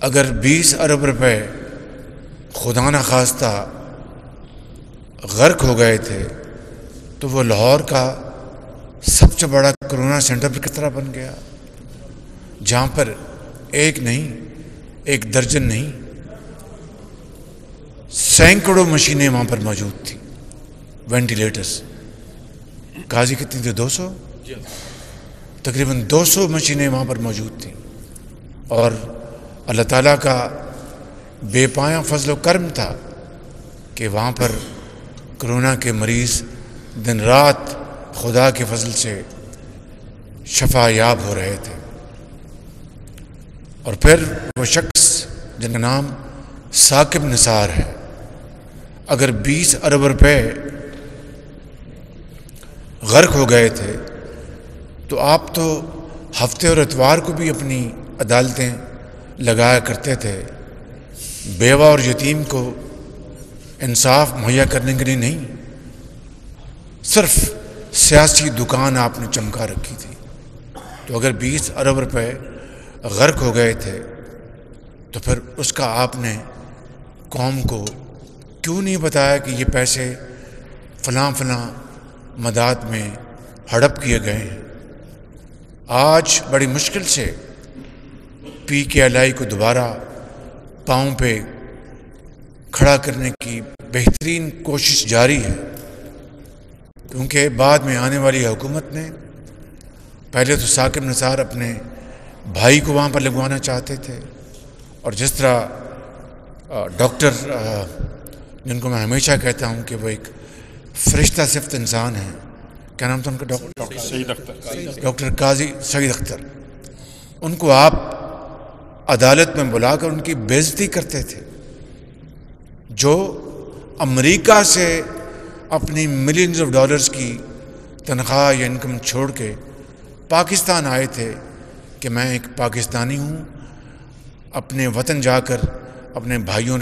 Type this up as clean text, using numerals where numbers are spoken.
اگر 20 ارب روپے خدا نخواستہ غرق ہو گئے تھے تو وہ لاہور کا سب سے بڑا کرونا سینٹر کس طرح بن گیا، جہاں پر ایک نہیں، ایک درجن نہیں، سینکڑوں مشینیں وہاں پر موجود تھیں، وینٹیلیٹرز۔ قاضی کتنی تھی؟ 200، تقریباً 200 مشینیں وہاں پر موجود تھیں، اور اللہ تعالیٰ کا بے پایاں فضل و کرم تھا کہ وہاں پر کرونا کے مریض دن رات خدا کے فضل سے شفا یاب ہو رہے تھے۔ اور پھر وہ شخص جن کا نام ثاقب نثار ہے، اگر 20 ارب روپے غرق ہو گئے تھے تو آپ تو ہفتے اور اتوار کو بھی اپنی عدالتیں لگایا کرتے تھے، بیوہ اور یتیم کو انصاف مہیا کرنے کے لیے نہیں، صرف سیاسی دکان آپ نے چمکا رکھی تھی۔ تو اگر 20 ارب روپے غرق ہو گئے تھے تو پھر اس کا آپ نے قوم کو کیوں نہیں بتایا کہ یہ پیسے فلاں فلاں مداد میں ہڑپ کیے گئے ہیں؟ آج بڑی مشکل سے PKLI کو دوبارہ پاؤں پہ کھڑا کرنے کی بہترین کوشش جاری ہے، کیونکہ بعد میں آنے والی حکومت نے پہلے تو ثاقب نثار اپنے بھائی کو وہاں پر لگوانا چاہتے تھے، اور جس طرح ڈاکٹر جن کو میں ہمیشہ کہتا ہوں کہ وہ ایک فرشتہ صفت انسان ہیں، کیا نام تھا ان کا؟ ڈاکٹر قاضی سعید اختر، ان کو آپ عدالت میں بلا کر ان کی بے عزتی کرتے تھے، جو امریکہ سے اپنی ملینز آف ڈالرز کی تنخواہ یا انکم چھوڑ کے پاکستان آئے تھے کہ میں ایک پاکستانی ہوں، اپنے وطن جا کر اپنے بھائیوں